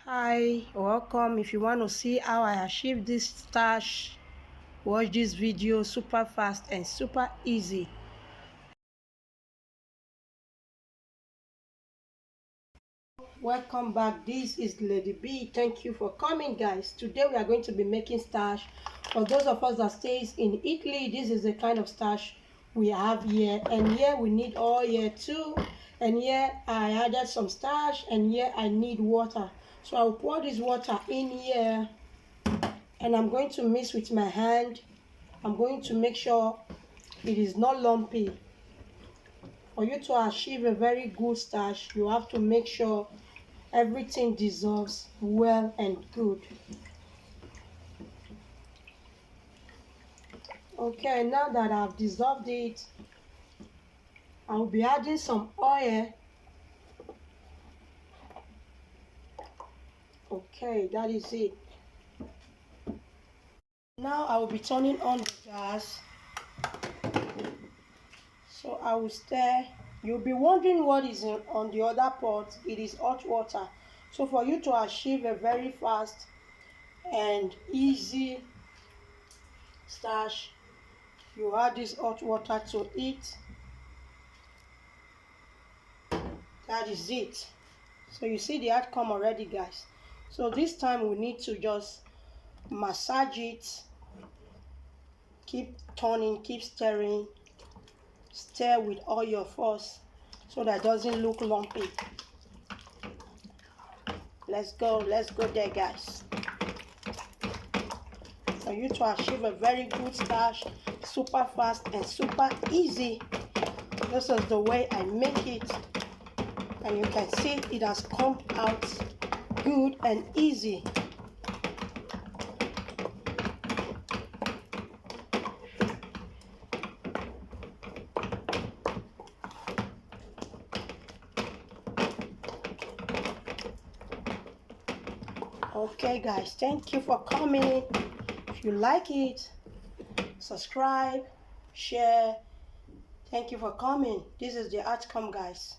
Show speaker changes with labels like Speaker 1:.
Speaker 1: Hi, welcome. If you want to see how I achieve this stash, watch this video. Super fast and super easy. Welcome back. This is Lady B. Thank you for coming, guys. Today we are going to be making stash. For those of us that stays in Italy, this is the kind of stash we have here. And here we need oil too. And here I added some starch, and here I need water. So I'll pour this water in here, and I'm going to mix with my hand. I'm going to make sure it is not lumpy. For you to achieve a very good starch, you have to make sure everything dissolves well and good. Okay, now that I've dissolved it, I'll be adding some oil. Okay, that is it. Now I will be turning on the gas. So I will stir. You'll be wondering what is on the other pot. It is hot water. So for you to achieve a very fast and easy starch, you add this hot water to it. That is it. So you see the outcome already, guys. So this time we need to just massage it. Keep turning, keep stirring. Stir with all your force so that it doesn't look lumpy. Let's go there, guys. For you to achieve a very good starch, super fast and super easy, this is the way I make it, and you can see it has come out good and easy. Okay, guys, thank you for coming. If you like it, subscribe, share. Thank you for coming. This is the outcome, guys.